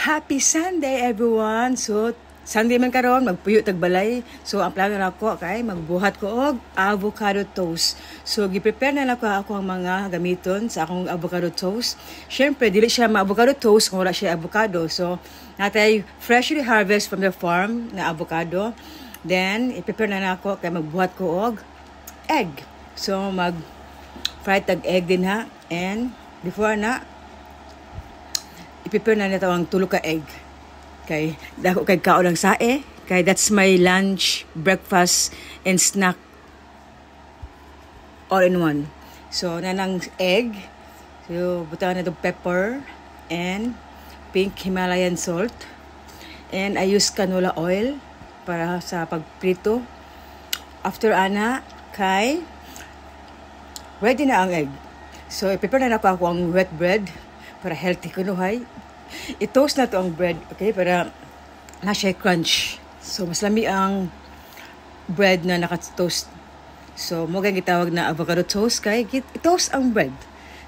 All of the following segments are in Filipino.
Happy Sunday everyone! So, Sunday man karon magpuyo tagbalay. So, ang plano nako kay magbuhat ko og avocado toast. So, gi-prepare na nako ako ang mga gamiton sa akong avocado toast. Syempre, dili siya ma-avocado toast kung wala siya avocado. So, natay freshly harvest from the farm na avocado. Then, i-prepare na nako kay magbuhat ko og egg. So, mag-fry tag egg din ha. And, before na, i-prepare na nito ang tulo ka egg. Kay dako kay kaon lang sae. Kay that's my lunch, breakfast, and snack all in one. So, nanang egg. So, butangan na itong pepper and pink Himalayan salt. And I use canola oil para sa pagprito. After ana, kay ready na ang egg. So, i-prepare na ako ang wet bread para healthy kunuhay. I-toast na to ang bread, okay? Para na siya crunch. So, mas lami ang bread na naka-toast. So, mo kang gitawag na avocado toast kay i-toast ang bread.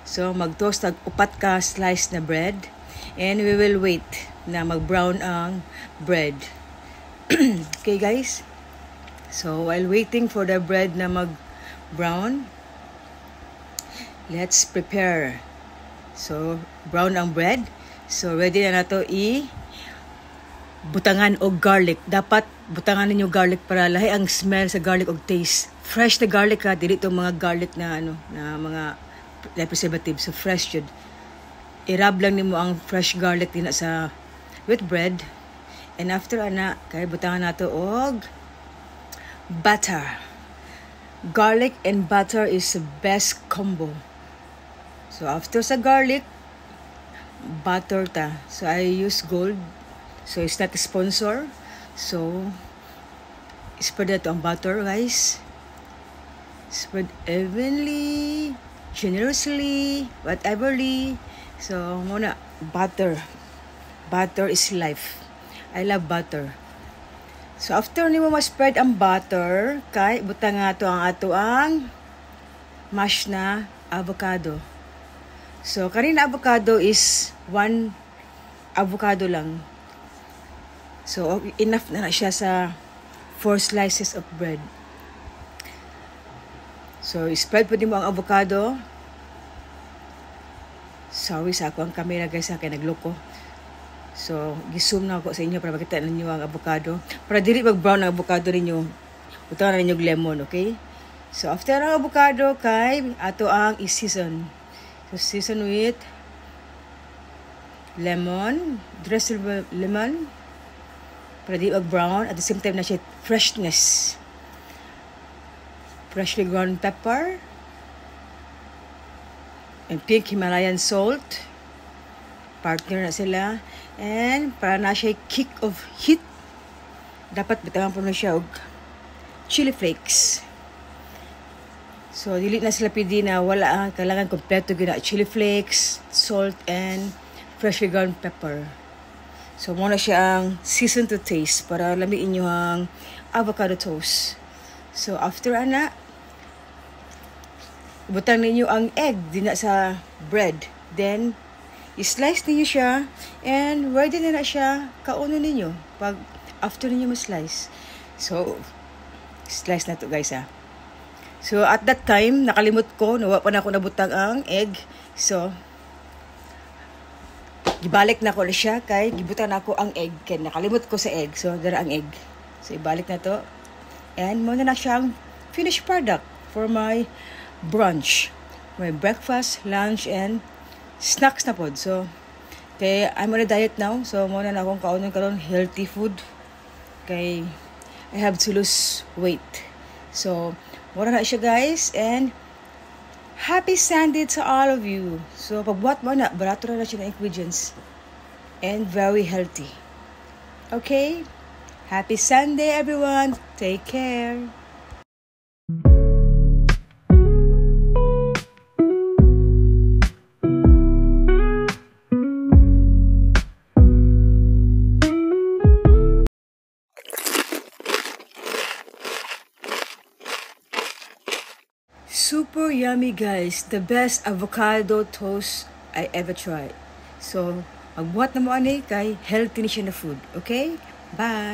So, mag-toast tag upat ka slice na bread. And we will wait na mag-brown ang bread. Okay, guys? So, while waiting for the bread na mag-brown, let's prepare. So, brown ang bread. So, ready na nato butangan og garlic. Dapat butangan ninyo garlic para lahi ang smell sa garlic og taste. Fresh na garlic ha, dili itong mga garlic na na mga preservative. So, fresh yun. I-rub lang nimo ang fresh garlic din sa with bread. And after ana, kay butangan nato og butter. Garlic and butter is the best combo. So, after sa garlic, butter ta. So, I use Gold. So, it's not a sponsor. So, spread ito ang butter, guys. Spread evenly, generously, whateverly. So, muna, butter. Butter is life. I love butter. So, after ni mo ma-spread ang butter, kay butang nga ito ang ato ang mash na avocado. So, kanina avocado is 1 avocado lang. So, enough na siya sa 4 slices of bread. So, spread po din mo ang avocado. Sorry sa ako ang camera guys, kaya nagloko. So, gi-zoom na ako sa inyo para makita ninyo ang avocado. Para dili mag-brown ang avocado ninyo, butangan na ninyo lemon, okay? So, after ang avocado, kay ato ang i-season. So, season with lemon, dressed lemon, para di mag-brown. At the same time na siya freshness. Freshly ground pepper, and pink Himalayan salt. Partner na sila. And para na siya kick of heat, dapat bitangan po na siya og chili flakes. So, dili na sila pwede na wala ang kailangan kompleto gina chili flakes, salt, and freshly ground pepper. So, muna siya ang season to taste para lamiin nyo ang avocado toast. So, after ana, butang ninyo ang egg din sa bread. Then, i-slice ninyo siya and ready na siya kauno ninyo pag after ninyo ma-slice. So, slice na to guys ha. So, at that time, nakalimot ko, nawa pa na ako nabutang ang egg. So, gibalik na ko na siya, kay gibutang na ako ang egg. Kaya nakalimot ko sa egg. So, dara ang egg. So, ibalik na to. And, muna na siyang finished product for my brunch. My breakfast, lunch, and snacks na pod. So, kay I'm on a diet now. So, muna na akong kaunon karon healthy food. Kay I have to lose weight. So, muna na siya guys, and happy Sunday to all of you. So, pagbuhat mo na, barato na siya ng ingredients. And very healthy. Okay? Happy Sunday everyone. Take care. Super yummy guys, the best avocado toast I ever tried. So, Magbuhat na mo ani kay healthy ni siya na food. Okay? Bye!